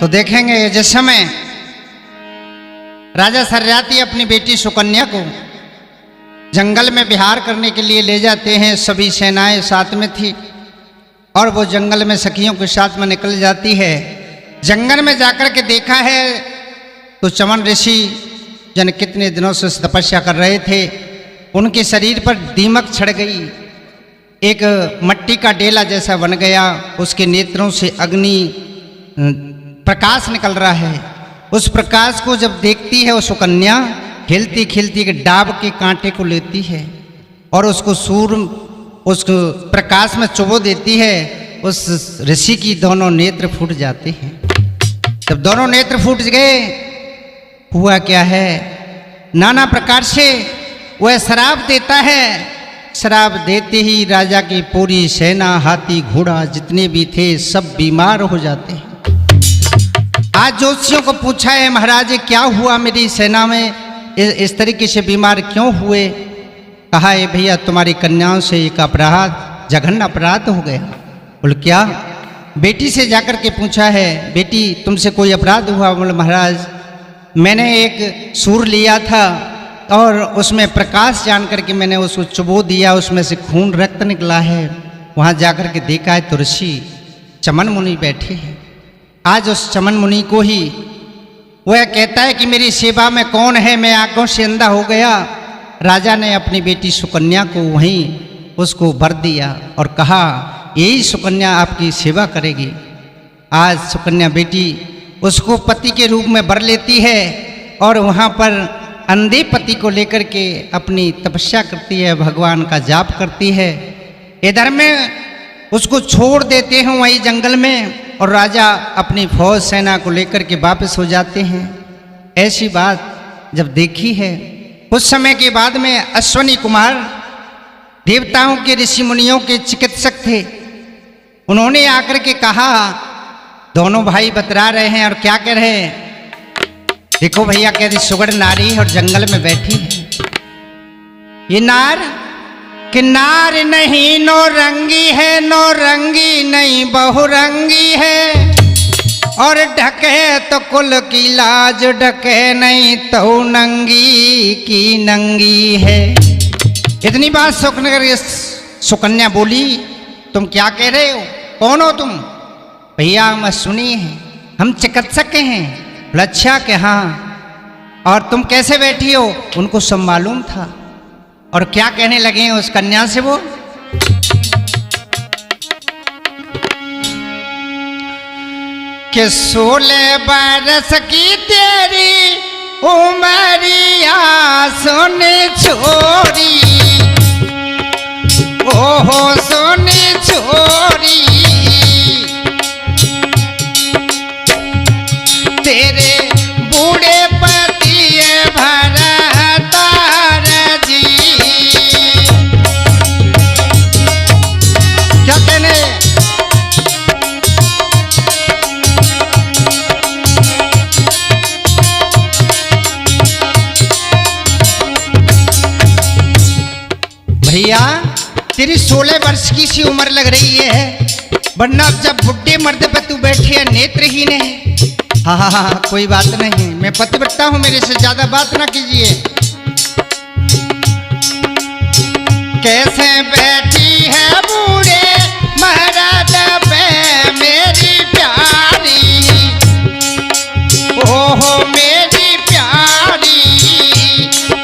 तो देखेंगे जिस समय राजा सरियाती अपनी बेटी सुकन्या को जंगल में विहार करने के लिए ले जाते हैं। सभी सेनाएं साथ में थी और वो जंगल में सखियों के साथ में निकल जाती है। जंगल में जाकर के देखा है तो चमन ऋषि जन कितने दिनों से तपस्या कर रहे थे, उनके शरीर पर दीमक चढ़ गई। एक मट्टी का डेला जैसा बन गया, उसके नेत्रों से अग्नि प्रकाश निकल रहा है। उस प्रकाश को जब देखती है वो सुकन्या खिलती खिलती के डाब के कांटे को लेती है और उसको उस प्रकाश में चुबो देती है। उस ऋषि की दोनों नेत्र फूट जाते हैं। जब दोनों नेत्र फूट गए, हुआ क्या है, नाना प्रकार से वह शराब देता है। शराब देते ही राजा की पूरी सेना, हाथी घोड़ा जितने भी थे सब बीमार हो जाते हैं। आज ज्योतिषियों को पूछा है, महाराज क्या हुआ मेरी सेना में, इस तरीके से बीमार क्यों हुए? कहा है भैया तुम्हारी कन्याओं से एक अपराध, जघन्य अपराध हो गया। बोल क्या? बेटी से जाकर के पूछा है, बेटी तुमसे कोई अपराध हुआ? बोले महाराज मैंने एक सूर लिया था और उसमें प्रकाश जान करके मैंने उसको चुबो दिया, उसमें से खून रक्त निकला है। वहाँ जाकर के देखा है तो ऋषि चमन मुनि बैठे हैं। आज उस चमन मुनि को ही वह कहता है कि मेरी सेवा में कौन है, मैं आंखों से अंधा हो गया। राजा ने अपनी बेटी सुकन्या को वहीं उसको वर दिया और कहा यही सुकन्या आपकी सेवा करेगी। आज सुकन्या बेटी उसको पति के रूप में वर लेती है और वहाँ पर अंधे पति को लेकर के अपनी तपस्या करती है, भगवान का जाप करती है। इधर में उसको छोड़ देते हैं वहीं जंगल में और राजा अपनी फौज सेना को लेकर के वापस हो जाते हैं। ऐसी बात जब देखी है, कुछ समय के बाद में अश्वनी कुमार देवताओं के ऋषि मुनियों के चिकित्सक थे, उन्होंने आकर के कहा, दोनों भाई बतरा रहे हैं और क्या कह रहे हैं, देखो भैया कहते सुगढ़ नारी है और जंगल में बैठी है। ये नार कि नार नहीं नो रंगी है, नो रंगी नहीं बहुरंगी है, और ढके तो कुल की लाज, ढके नहीं तो नंगी की नंगी है। इतनी बात सुखनगर सुकन्या बोली, तुम क्या कह रहे हो, कौन हो तुम? भैया हम सुनी है, हम चिकित्सक हैं। अच्छा के हाँ, और तुम कैसे बैठी हो? उनको सब मालूम था। और क्या कहने लगे हैं उस कन्या से वो, कि 16 बरस की तेरी उमरिया सुन छोरी, ओहो सुन छोरी, तेरे बूढ़े पति भरतार जी। क्या कहने? भैया तेरी 16 वर्ष की सी उम्र लग रही है, वरना जब बुढ़े मर्द पे तू बैठी है नेत्रहीन है। हाँ हाँ हाँ कोई बात नहीं, मैं पतिव्रता हूं, मेरे से ज्यादा बात ना कीजिए। कैसे बैठी है बूढ़े महाराज पे मेरी प्यारी, ओहो मेरी प्यारी,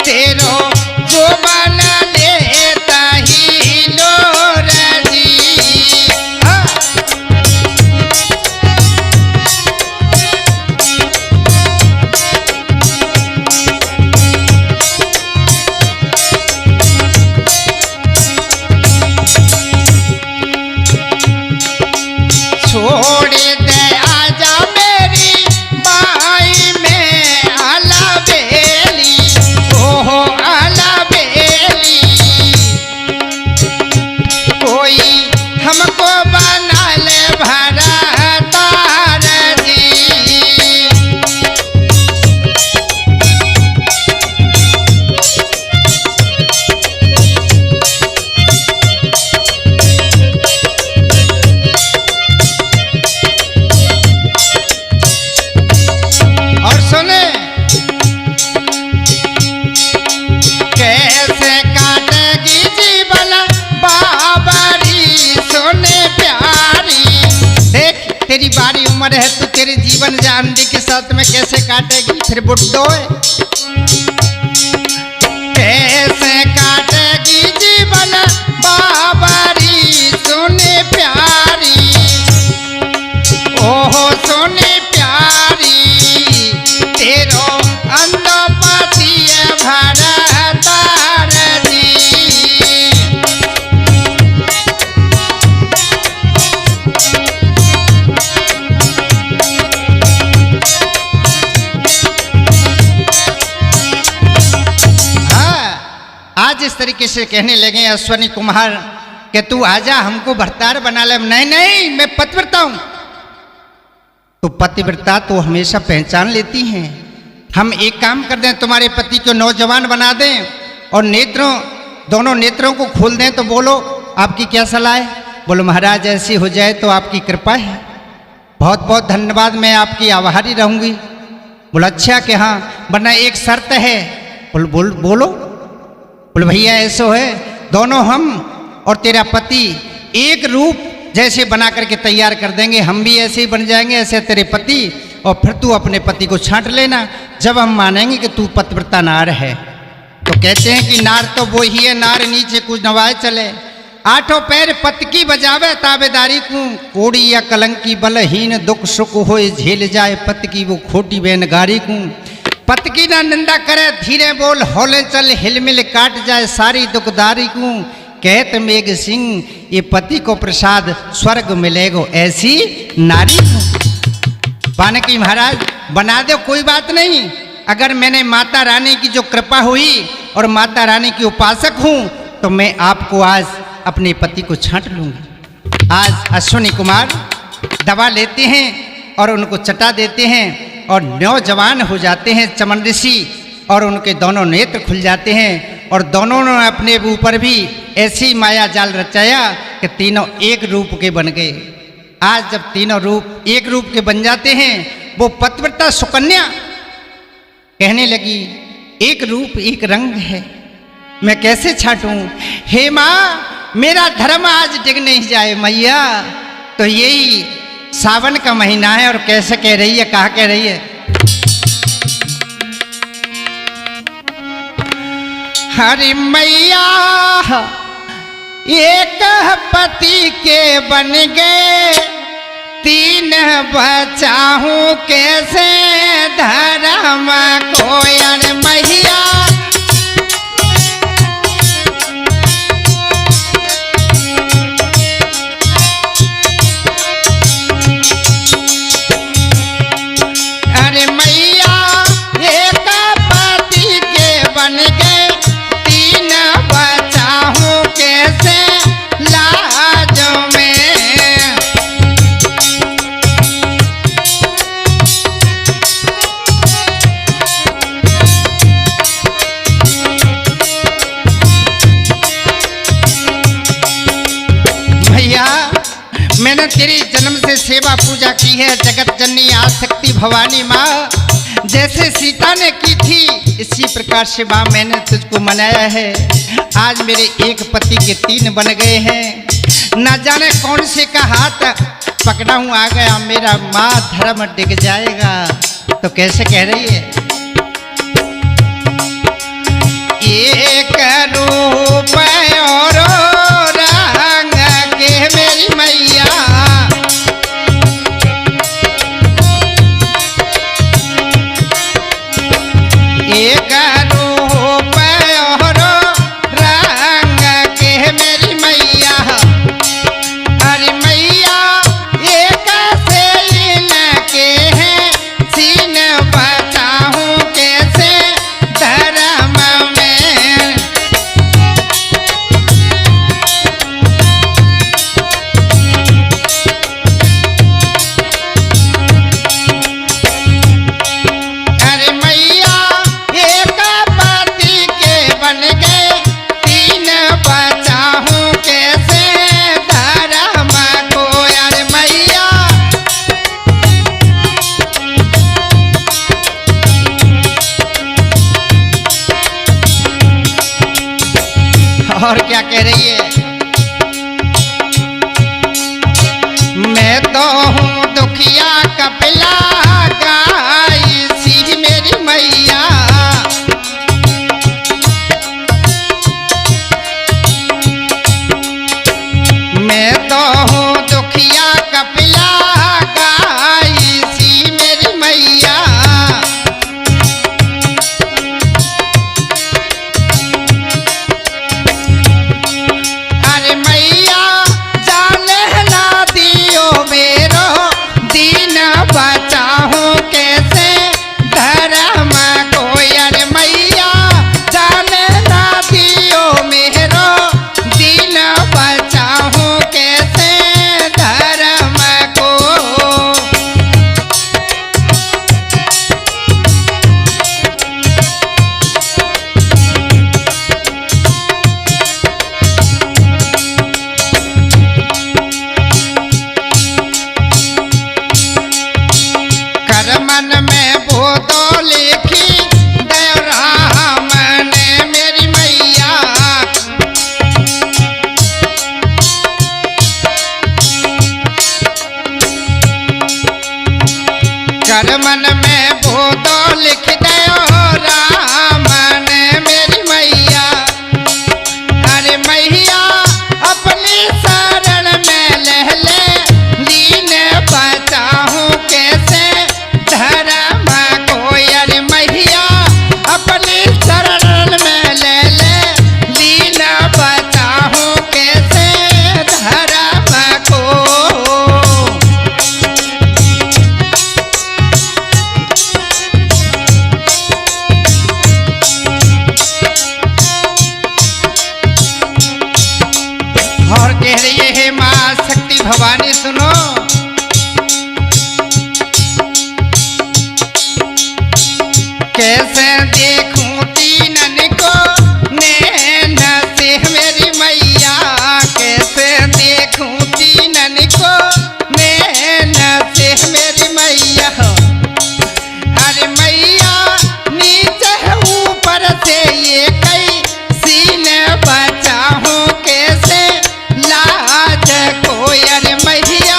तेरो जो बना लेता ही लोर जी। हाँ। छोड़ तेरी बारी उम्र है तो तेरे जीवन जानने के साथ में कैसे काटेगी फिर बुड्ढो है। कैसे काटेगी जीवन बाबरी सुने प्यारी, ओहो सुने प्यारी, तेरो अंधपति भरतार जी। आज इस तरीके से कहने लगे अश्वनी कुमार कि तू आजा हमको भरतार बना ले। नहीं नहीं मैं पतिव्रता हूं। तो पतिव्रता तो हमेशा पहचान लेती हैं। हम एक काम कर दें, तुम्हारे पति को नौजवान बना दें और नेत्रों दोनों नेत्रों को खोल दें, तो बोलो आपकी क्या सलाह है? बोलो महाराज ऐसी हो जाए तो आपकी कृपा है, बहुत बहुत धन्यवाद, मैं आपकी आभारी रहूंगी। बोलो अच्छा कि हाँ, वरना एक शर्त है। बोलो बोलो भैया ऐसा है, दोनों हम और तेरा पति एक रूप जैसे बना करके तैयार कर देंगे, हम भी ऐसे ही बन जाएंगे ऐसे तेरे पति, और फिर तू अपने पति को छांट लेना जब हम मानेंगे कि तू पतिव्रता नार है। तो कहते हैं कि नार तो वो ही है, नार नीचे कुछ नवाए चले, आठों पैर पत की बजावे ताबेदारी को, कोड़ी या कलंकी बलहीन दुख सुख होए झेल जाए पत की वो खोटी बैन गारी को। पत की ना निंदा करे धीरे बोल हौले चल हिलमिल काट जाए सारी दुखदारी को। कहत मेघ सिंह ये पति को प्रसाद स्वर्ग मिलेगो ऐसी नारी को। बानकी महाराज बना दो कोई बात नहीं, अगर मैंने माता रानी की जो कृपा हुई और माता रानी की उपासक हूँ तो मैं आपको आज अपने पति को छांट लूँगी। आज अश्वनी कुमार दवा लेते हैं और उनको चटा देते हैं और नौजवान हो जाते हैं चमन ऋषि, और उनके दोनों नेत्र खुल जाते हैं और दोनों ने अपने ऊपर भी ऐसी माया जाल रचाया कि तीनों एक रूप के बन गए। आज जब तीनों रूप एक रूप के बन जाते हैं, वो पतिव्रता सुकन्या कहने लगी एक रूप एक रंग है, मैं कैसे छाटूं? हे माँ मेरा धर्म आज डिग नहीं जाए मैया। तो यही सावन का महीना है और कैसे कह रही है, कहा कह रही है? हरि मैया एक पति के बन गए तीन बचाहूं कैसे धर्म को। अरे मैया मैंने तेरी जन्म से सेवा पूजा की है जगत जननी आसक्ति भवानी माँ, जैसे सीता ने की थी इसी प्रकार से माँ मैंने तुझको मनाया है। आज मेरे एक पति के तीन बन गए हैं, न जाने कौन से का हाथ पकड़ा हूँ आ गया मेरा माँ धर्म डिग जाएगा। तो कैसे कह रही है? एक रूप और रंग के मेरी मैया, एक रूप और रंग के मेरी मैया। अरे मैया एक से इनके हैं सीन बचाहूं कैसे धर्म में। अरे मैया एक पति के बन गए तीन बचाहूं कैसे धर्म को। अरे मैया और क्या कह रही है? मैं तो हूँ दुख कपिला गाई सी मेरी मैया। मैं तो हूँ दुखिया कपिला गाई सी मेरी मैया। अरे मैया जाने ना दियो मेरो दीन बचाहूँ कैसे धर्म को। अरे मैया जाने ना दियो मेरो दीन बचाहूँ कैसे धर्म को। कर मन में वो तो लिखी दया राम ने मेरी मैया। कर मन में वो तो लिख दया राम ने मेरी मैया। अरे मैया अपनी शरण में लह ले लीन बचाहूँ कैसे धर्म को। अरे मैया अपनी शरण में ले ले लीन बचाहूँ कैसे धर्म को। और कह रही है माँ शक्ति भवानी सुनो। कैसे देखूं तीनन को नैन से मेरी मैया। कैसे देखूं तीनन को नैन से मेरी मैया। अरे मैया नीचे ऊपर से ये कई सीन बचाहूँ कैसे लाज को। अरे मैया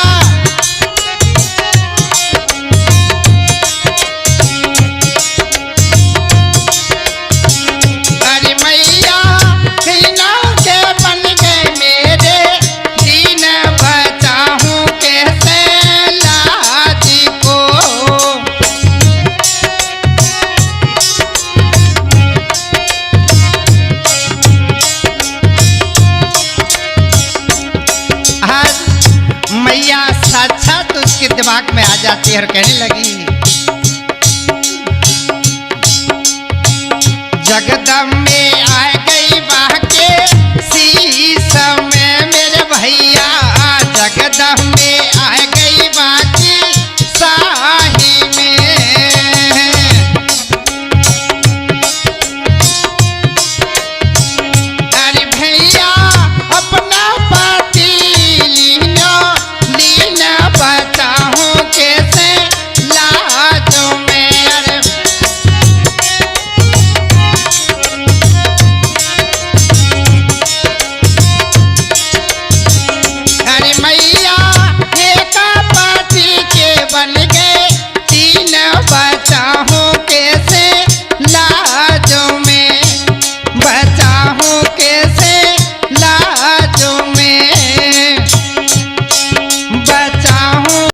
अरे मैया सीना के बन गए मेरे दीन बचाहूँ कैसे लाज को। आज मैया साक्षात उसके दिमाग में आ जाती है और कहने लगी जगदम्बे आ गई बाके शीश में मेरे भैया। जगदम्बे आ